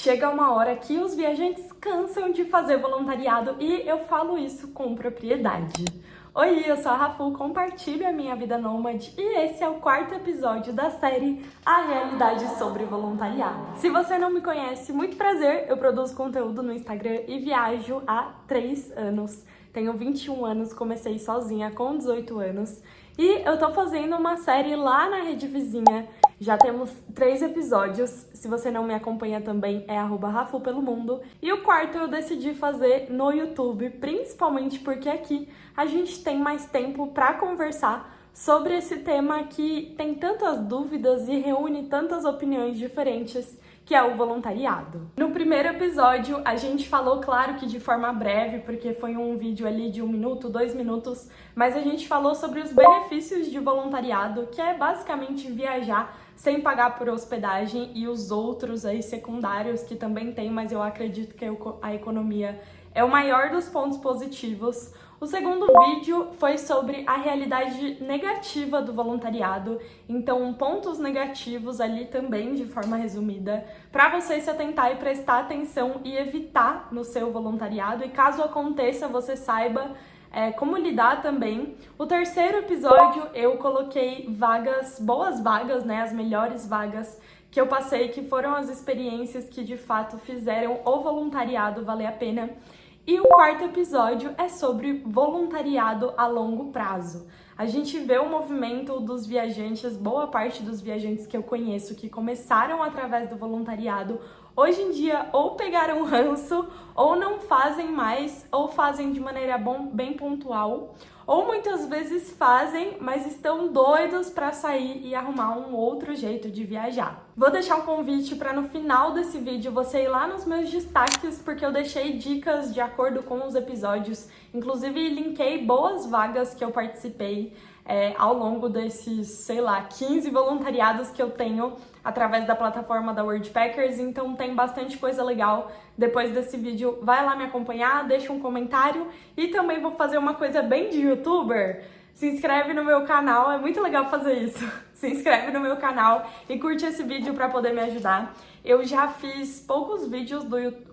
Chega uma hora que os viajantes cansam de fazer voluntariado e eu falo isso com propriedade. Oi, eu sou a Rafu, compartilho a minha vida nômade e esse é o 4º episódio da série A Realidade sobre Voluntariado. Se você não me conhece, muito prazer, eu produzo conteúdo no Instagram e viajo há 3 anos. Tenho 21 anos, comecei sozinha com 18 anos e eu tô fazendo uma série lá na rede vizinha. Já temos 3 episódios, se você não me acompanha também é @RafuPeloMundo. E o 4º eu decidi fazer no YouTube, principalmente porque aqui a gente tem mais tempo para conversar sobre esse tema que tem tantas dúvidas e reúne tantas opiniões diferentes, que é o voluntariado. No primeiro episódio, a gente falou, claro que de forma breve, porque foi um vídeo ali de 1 minuto, 2 minutos, mas a gente falou sobre os benefícios de voluntariado, que é basicamente viajar sem pagar por hospedagem e os outros aí secundários que também tem, mas eu acredito que a economia é o maior dos pontos positivos. O segundo vídeo foi sobre a realidade negativa do voluntariado, então pontos negativos ali também de forma resumida, para você se atentar e prestar atenção e evitar no seu voluntariado, e caso aconteça você saiba como lidar também. O terceiro episódio eu coloquei vagas, boas vagas, né, as melhores vagas que eu passei, que foram as experiências que de fato fizeram o voluntariado valer a pena. E o 4º episódio é sobre voluntariado a longo prazo. A gente vê o movimento dos viajantes, boa parte dos viajantes que eu conheço que começaram através do voluntariado, hoje em dia ou pegaram ranço, ou não fazem mais, ou fazem de maneira bem pontual, ou muitas vezes fazem, mas estão doidos para sair e arrumar um outro jeito de viajar. Vou deixar um convite para no final desse vídeo você ir lá nos meus destaques, porque eu deixei dicas de acordo com os episódios, inclusive linkei boas vagas que eu participei ao longo desses, 15 voluntariados que eu tenho através da plataforma da Worldpackers, então tem bastante coisa legal. Depois desse vídeo, vai lá me acompanhar, deixa um comentário e também vou fazer uma coisa bem de youtuber. Se inscreve no meu canal, é muito legal fazer isso. Se inscreve no meu canal e curte esse vídeo para poder me ajudar. Eu já fiz poucos vídeos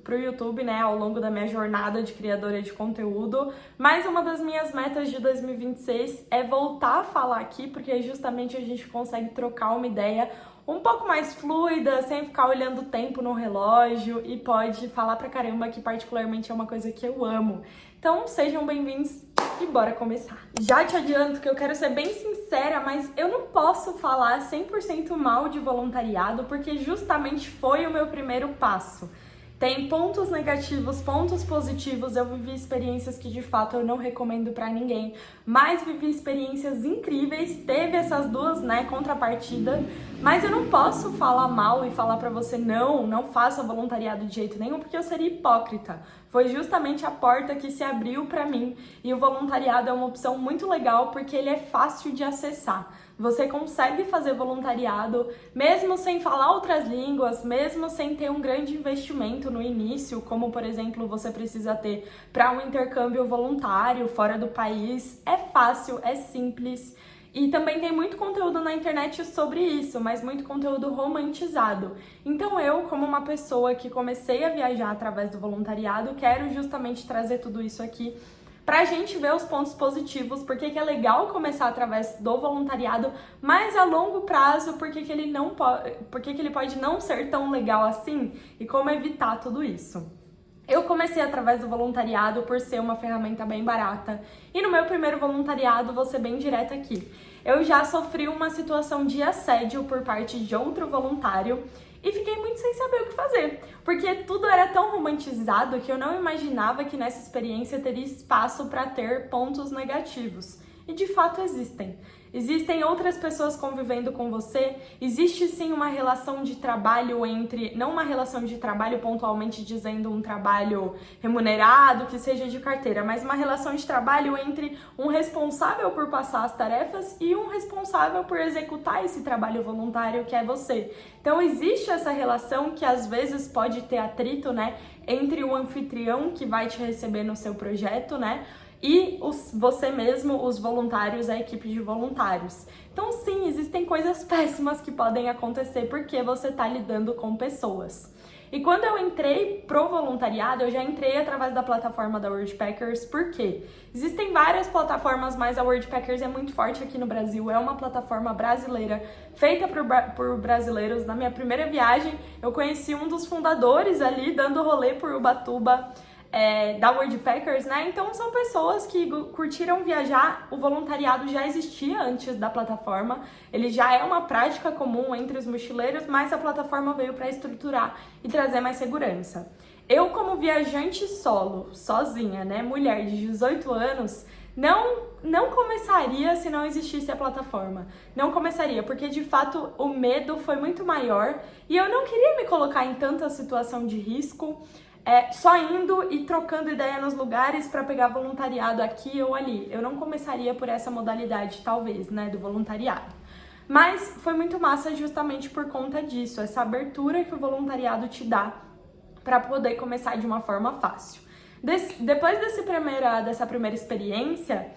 pro YouTube, né, ao longo da minha jornada de criadora de conteúdo, mas uma das minhas metas de 2026 é voltar a falar aqui, porque justamente a gente consegue trocar uma ideia um pouco mais fluida, sem ficar olhando o tempo no relógio, e pode falar pra caramba, que particularmente é uma coisa que eu amo. Então, sejam bem-vindos e bora começar. Já te adianto que eu quero ser bem sincera, mas eu não posso falar 100% mal de voluntariado, porque justamente foi o meu primeiro passo. Tem pontos negativos, pontos positivos, eu vivi experiências que de fato eu não recomendo pra ninguém, mas vivi experiências incríveis, teve essas duas, contrapartida, mas eu não posso falar mal e falar pra você não faça voluntariado de jeito nenhum, porque eu seria hipócrita. Foi justamente a porta que se abriu pra mim, e o voluntariado é uma opção muito legal porque ele é fácil de acessar. Você consegue fazer voluntariado mesmo sem falar outras línguas, mesmo sem ter um grande investimento no início, como por exemplo você precisa ter para um intercâmbio voluntário fora do país. É fácil, é simples. E também tem muito conteúdo na internet sobre isso, mas muito conteúdo romantizado. Então eu, como uma pessoa que comecei a viajar através do voluntariado, quero justamente trazer tudo isso aqui pra gente ver os pontos positivos, porque que é legal começar através do voluntariado, mas a longo prazo, porque que ele pode não ser tão legal assim, e como evitar tudo isso. Eu comecei através do voluntariado por ser uma ferramenta bem barata, e no meu primeiro voluntariado, vou ser bem direta aqui, eu já sofri uma situação de assédio por parte de outro voluntário, e fiquei muito sem saber o que fazer, porque tudo era tão romantizado que eu não imaginava que nessa experiência teria espaço para ter pontos negativos. E de fato existem. Existem outras pessoas convivendo com você, existe sim uma relação de trabalho não uma relação de trabalho pontualmente dizendo um trabalho remunerado, que seja de carteira, mas uma relação de trabalho entre um responsável por passar as tarefas e um responsável por executar esse trabalho voluntário, que é você. Então existe essa relação que às vezes pode ter atrito, entre o anfitrião que vai te receber no seu projeto, e você mesmo, os voluntários, a equipe de voluntários. Então sim, existem coisas péssimas que podem acontecer porque você está lidando com pessoas. E quando eu entrei pro voluntariado, eu já entrei através da plataforma da Worldpackers, por quê? Existem várias plataformas, mas a Worldpackers é muito forte aqui no Brasil, é uma plataforma brasileira, feita por brasileiros. Na minha primeira viagem, eu conheci um dos fundadores ali, dando rolê por Ubatuba, da Worldpackers, né? Então são pessoas que curtiram viajar. O voluntariado já existia antes da plataforma, ele já é uma prática comum entre os mochileiros, mas a plataforma veio para estruturar e trazer mais segurança. Eu, como viajante solo, sozinha, né, mulher de 18 anos, não começaria se não existisse a plataforma. Não começaria, porque de fato o medo foi muito maior e eu não queria me colocar em tanta situação de risco, só indo e trocando ideia nos lugares para pegar voluntariado aqui ou ali. Eu não começaria por essa modalidade, talvez, né, do voluntariado. Mas foi muito massa justamente por conta disso, essa abertura que o voluntariado te dá para poder começar de uma forma fácil. Depois dessa primeira experiência,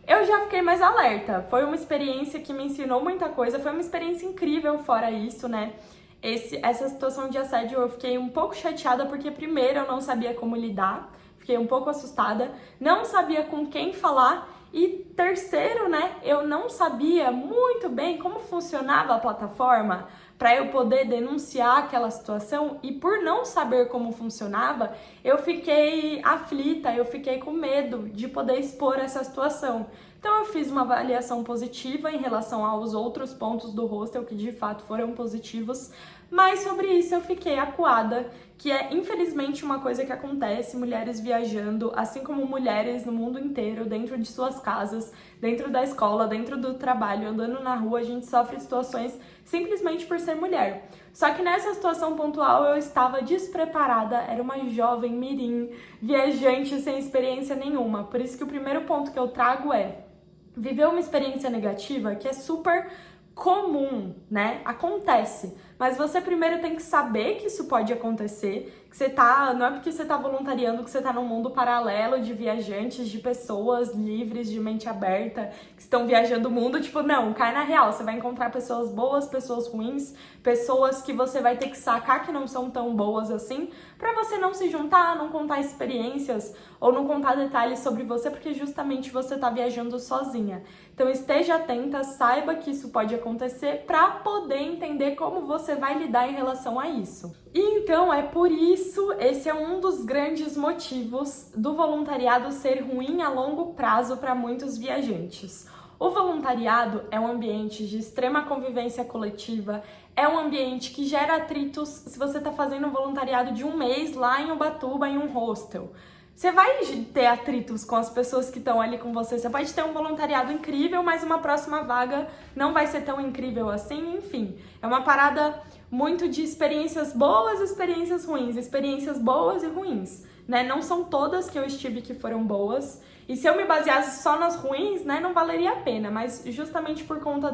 eu já fiquei mais alerta. Foi uma experiência que me ensinou muita coisa, foi uma experiência incrível fora isso, né? Essa situação de assédio eu fiquei um pouco chateada porque primeiro eu não sabia como lidar, fiquei um pouco assustada, não sabia com quem falar e terceiro, né, eu não sabia muito bem como funcionava a plataforma para eu poder denunciar aquela situação e por não saber como funcionava, eu fiquei aflita, eu fiquei com medo de poder expor essa situação. Então eu fiz uma avaliação positiva em relação aos outros pontos do hostel que de fato foram positivos, mas sobre isso eu fiquei acuada, que é infelizmente uma coisa que acontece, mulheres viajando, assim como mulheres no mundo inteiro, dentro de suas casas, dentro da escola, dentro do trabalho, andando na rua, a gente sofre situações simplesmente por ser mulher. Só que nessa situação pontual eu estava despreparada, era uma jovem mirim, viajante sem experiência nenhuma. Por isso que o primeiro ponto que eu trago é viver uma experiência negativa que é super comum, né? Acontece. Mas você primeiro tem que saber que isso pode acontecer, que não é porque você tá voluntariando que você tá num mundo paralelo de viajantes, de pessoas livres, de mente aberta, que estão viajando o mundo, tipo, não, cai na real, você vai encontrar pessoas boas, pessoas ruins, pessoas que você vai ter que sacar que não são tão boas assim, pra você não se juntar, não contar experiências ou não contar detalhes sobre você, porque justamente você tá viajando sozinha. Então esteja atenta, saiba que isso pode acontecer pra poder entender como você vai lidar em relação a isso. E então é por isso, esse é um dos grandes motivos do voluntariado ser ruim a longo prazo para muitos viajantes. O voluntariado é um ambiente de extrema convivência coletiva, é um ambiente que gera atritos se você está fazendo um voluntariado de um mês lá em Ubatuba, em um hostel. Você vai ter atritos com as pessoas que estão ali com você. Você pode ter um voluntariado incrível, mas uma próxima vaga não vai ser tão incrível assim. Enfim, é uma parada muito de experiências boas, experiências ruins, experiências boas e ruins, né? Não são todas que eu estive que foram boas. E se eu me baseasse só nas ruins, né, não valeria a pena. Mas justamente por conta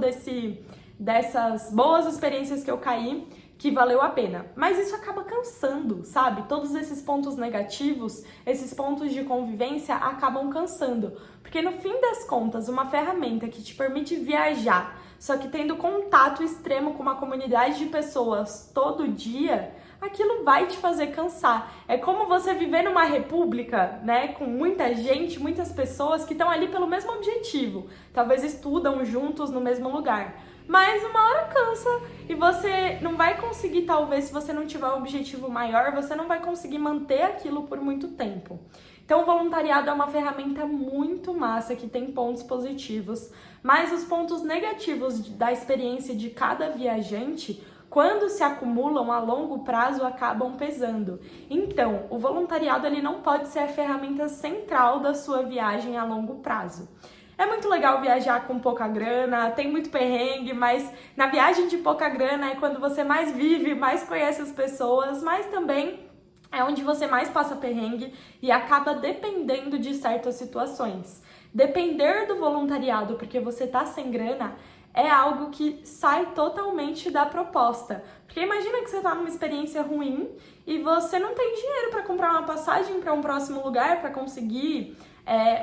dessas boas experiências que eu caí, que valeu a pena. Mas isso acaba cansando, sabe? Todos esses pontos negativos, esses pontos de convivência acabam cansando. Porque no fim das contas, uma ferramenta que te permite viajar, só que tendo contato extremo com uma comunidade de pessoas todo dia, aquilo vai te fazer cansar. É como você viver numa república, né, com muita gente, muitas pessoas que estão ali pelo mesmo objetivo. Talvez estudam juntos no mesmo lugar. Mas uma hora cansa e você não vai conseguir, talvez, se você não tiver um objetivo maior, você não vai conseguir manter aquilo por muito tempo. Então, o voluntariado é uma ferramenta muito massa, que tem pontos positivos, mas os pontos negativos da experiência de cada viajante, quando se acumulam a longo prazo, acabam pesando. Então, o voluntariado ele não pode ser a ferramenta central da sua viagem a longo prazo. É muito legal viajar com pouca grana, tem muito perrengue, mas na viagem de pouca grana é quando você mais vive, mais conhece as pessoas, mas também é onde você mais passa perrengue e acaba dependendo de certas situações. Depender do voluntariado porque você tá sem grana é algo que sai totalmente da proposta. Porque imagina que você tá numa experiência ruim e você não tem dinheiro para comprar uma passagem para um próximo lugar, para conseguir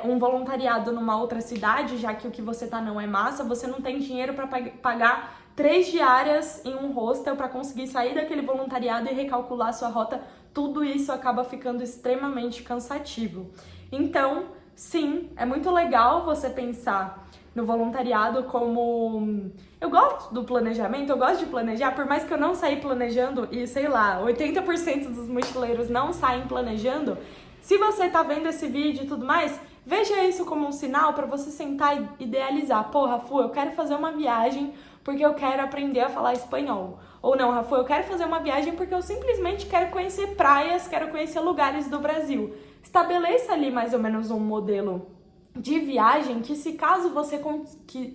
um voluntariado numa outra cidade, já que o que você tá não é massa, você não tem dinheiro para pagar 3 diárias em um hostel para conseguir sair daquele voluntariado e recalcular sua rota, tudo isso acaba ficando extremamente cansativo. Então, sim, é muito legal você pensar no voluntariado como... Eu gosto do planejamento, eu gosto de planejar, por mais que eu não saia planejando, e sei lá, 80% dos mochileiros não saem planejando, se você tá vendo esse vídeo e tudo mais, veja isso como um sinal para você sentar e idealizar. Pô, Rafu, eu quero fazer uma viagem porque eu quero aprender a falar espanhol. Ou não, Rafu, eu quero fazer uma viagem porque eu simplesmente quero conhecer praias, quero conhecer lugares do Brasil. Estabeleça ali mais ou menos um modelo de viagem que, se caso você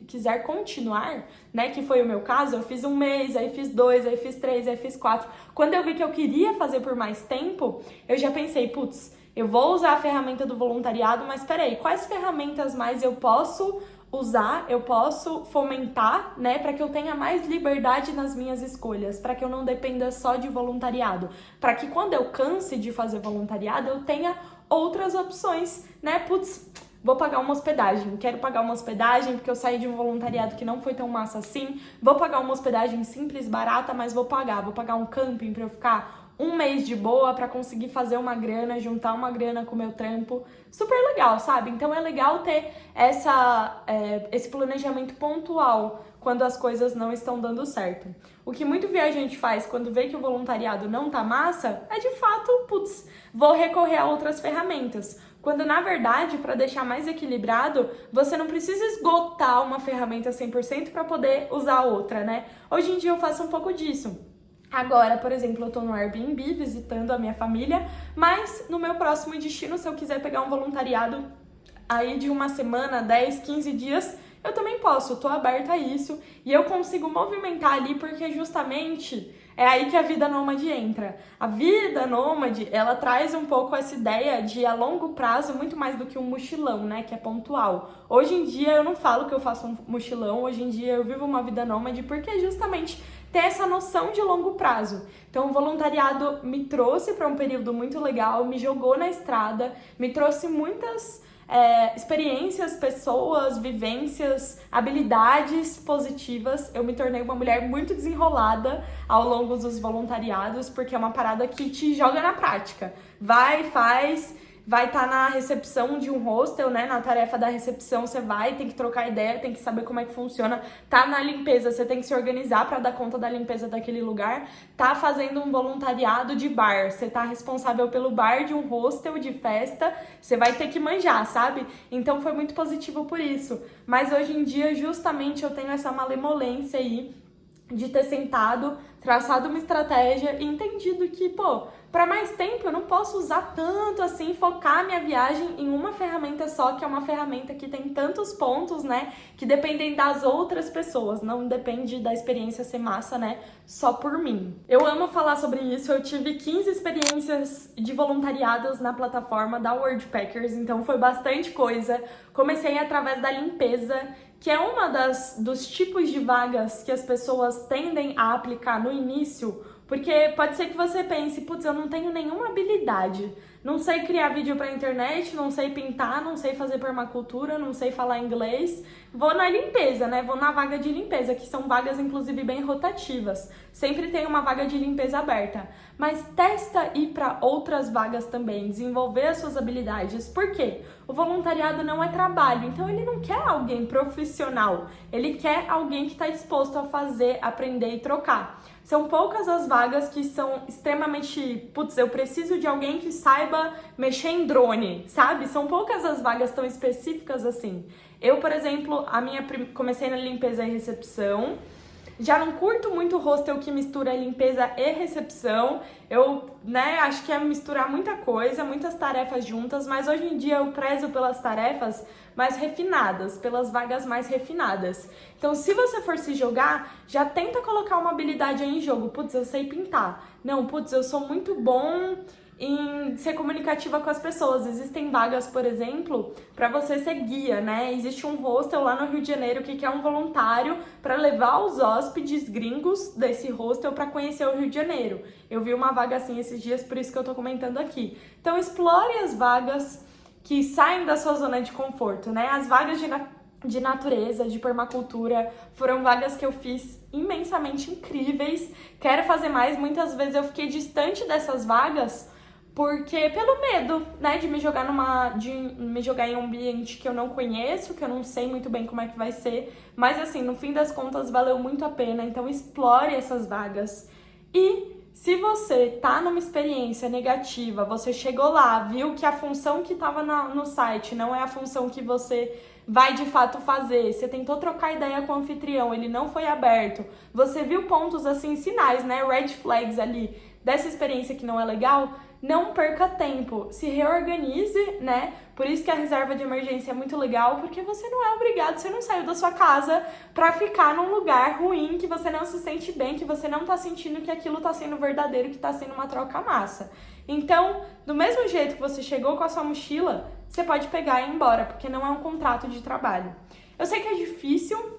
quiser continuar, né, que foi o meu caso, eu fiz 1 mês, aí fiz 2, aí fiz 3, aí fiz 4. Quando eu vi que eu queria fazer por mais tempo, eu já pensei, putz, eu vou usar a ferramenta do voluntariado, mas peraí, quais ferramentas mais eu posso usar, eu posso fomentar, né, para que eu tenha mais liberdade nas minhas escolhas, para que eu não dependa só de voluntariado, para que quando eu canse de fazer voluntariado, eu tenha outras opções, né, putz, vou pagar uma hospedagem, quero pagar uma hospedagem porque eu saí de um voluntariado que não foi tão massa assim, vou pagar uma hospedagem simples, barata, mas vou pagar um camping para eu ficar 1 mês de boa para conseguir fazer uma grana, juntar uma grana com o meu trampo, super legal, sabe? Então é legal ter esse planejamento pontual quando as coisas não estão dando certo. O que muito viajante faz quando vê que o voluntariado não tá massa é de fato, putz, vou recorrer a outras ferramentas. Quando, na verdade, para deixar mais equilibrado, você não precisa esgotar uma ferramenta 100% para poder usar outra, né? Hoje em dia eu faço um pouco disso. Agora, por exemplo, eu tô no Airbnb visitando a minha família, mas no meu próximo destino, se eu quiser pegar um voluntariado aí de 1 semana, 10, 15 dias, eu também posso, tô aberta a isso e eu consigo movimentar ali porque justamente é aí que a vida nômade entra. A vida nômade, ela traz um pouco essa ideia de a longo prazo, muito mais do que um mochilão, né, que é pontual. Hoje em dia eu não falo que eu faço um mochilão, hoje em dia eu vivo uma vida nômade porque justamente tem essa noção de longo prazo. Então o voluntariado me trouxe para um período muito legal, me jogou na estrada, me trouxe muitas experiências, pessoas, vivências, habilidades positivas. Eu me tornei uma mulher muito desenrolada ao longo dos voluntariados, porque é uma parada que te joga na prática. Vai, faz, vai estar na recepção de um hostel, né? Na tarefa da recepção você vai, tem que trocar ideia, tem que saber como é que funciona. Tá na limpeza, você tem que se organizar para dar conta da limpeza daquele lugar. Tá fazendo um voluntariado de bar, você tá responsável pelo bar de um hostel de festa, você vai ter que manjar, sabe? Então foi muito positivo por isso. Mas hoje em dia, justamente, eu tenho essa malemolência aí de ter sentado, traçado uma estratégia e entendido que, pô, para mais tempo eu não posso usar tanto assim, focar minha viagem em uma ferramenta só, que é uma ferramenta que tem tantos pontos, né, que dependem das outras pessoas, não depende da experiência ser massa, né, só por mim. Eu amo falar sobre isso, eu tive 15 experiências de voluntariados na plataforma da Worldpackers, então foi bastante coisa. Comecei através da limpeza, que é uma dos tipos de vagas que as pessoas tendem a aplicar no início, porque pode ser que você pense, putz, eu não tenho nenhuma habilidade, não sei criar vídeo pra internet, não sei pintar, não sei fazer permacultura, não sei falar inglês, vou na limpeza, né? Vou na vaga de limpeza, que são vagas inclusive bem rotativas, sempre tem uma vaga de limpeza aberta, mas testa ir para outras vagas também, desenvolver as suas habilidades, por quê? O voluntariado não é trabalho, então ele não quer alguém profissional, ele quer alguém que está disposto a fazer, aprender e trocar. São poucas as vagas que são extremamente, putz, eu preciso de alguém que saiba mexer em drone, sabe? São poucas as vagas tão específicas assim. Eu, por exemplo, comecei na limpeza e recepção. Já não curto muito hostel que mistura limpeza e recepção. Eu, acho que é misturar muita coisa, muitas tarefas juntas, mas hoje em dia eu prezo pelas tarefas mais refinadas, pelas vagas mais refinadas. Então, se você for se jogar, já tenta colocar uma habilidade aí em jogo. Putz, eu sei pintar. Não, putz, eu sou muito bom em ser comunicativa com as pessoas. Existem vagas, por exemplo, para você ser guia, né? Existe um hostel lá no Rio de Janeiro que quer um voluntário para levar os hóspedes gringos desse hostel para conhecer o Rio de Janeiro. Eu vi uma vaga assim esses dias, por isso que eu tô comentando aqui. Então, explore as vagas que saem da sua zona de conforto, né? As vagas de natureza, de permacultura. Foram vagas que eu fiz imensamente incríveis. Quero fazer mais. Muitas vezes eu fiquei distante dessas vagas porque pelo medo, né, de me jogar em um ambiente que eu não conheço, que eu não sei muito bem como é que vai ser. Mas assim, no fim das contas, valeu muito a pena. Então explore essas vagas. E se você tá numa experiência negativa, você chegou lá, viu que a função que estava no site não é a função que você vai de fato fazer, você tentou trocar ideia com o anfitrião, ele não foi aberto, você viu pontos assim, sinais, né, red flags ali, dessa experiência que não é legal, não perca tempo, se reorganize, né? Por isso que a reserva de emergência é muito legal, porque você não é obrigado, você não saiu da sua casa pra ficar num lugar ruim, que você não se sente bem, que você não tá sentindo que aquilo tá sendo verdadeiro, que tá sendo uma troca massa. Então, do mesmo jeito que você chegou com a sua mochila, você pode pegar e ir embora, porque não é um contrato de trabalho. Eu sei que é difícil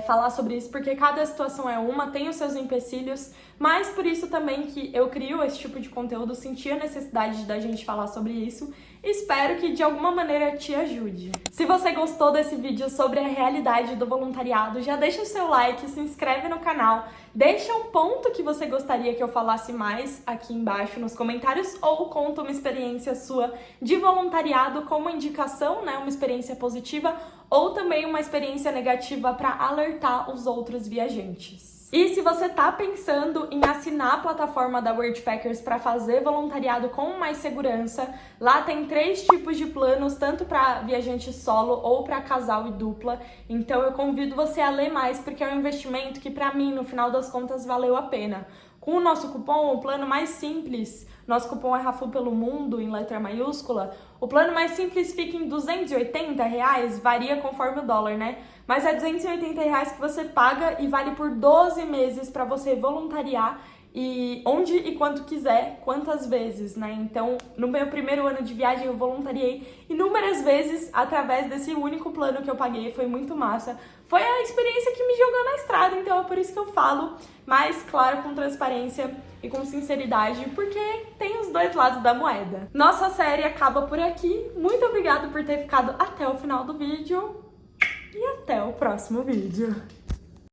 falar sobre isso, porque cada situação é uma, tem os seus empecilhos, mas por isso também que eu crio esse tipo de conteúdo, senti a necessidade da gente falar sobre isso. Espero que de alguma maneira te ajude. Se você gostou desse vídeo sobre a realidade do voluntariado, já deixa o seu like, se inscreve no canal, deixa um ponto que você gostaria que eu falasse mais aqui embaixo nos comentários, ou conta uma experiência sua de voluntariado como indicação, né, uma experiência positiva, ou também uma experiência negativa para alertar os outros viajantes. E se você tá pensando em assinar a plataforma da Worldpackers para fazer voluntariado com mais segurança, lá tem 3 tipos de planos, tanto para viajante solo ou para casal e dupla. Então eu convido você a ler mais, porque é um investimento que para mim, no final das contas, valeu a pena. Com o nosso cupom, o plano mais simples, nosso cupom é Rafu pelo Mundo, em letra maiúscula, o plano mais simples fica em R$280, varia conforme o dólar, né? Mas é R$280 que você paga e vale por 12 meses para você voluntariar e onde e quanto quiser, quantas vezes, né? Então, no meu primeiro ano de viagem, eu voluntariei inúmeras vezes através desse único plano que eu paguei, foi muito massa. Foi a experiência que me jogou na estrada, então é por isso que eu falo, mas, claro, com transparência e com sinceridade, porque tem os dois lados da moeda. Nossa série acaba por aqui. Muito obrigada por ter ficado até o final do vídeo e até o próximo vídeo.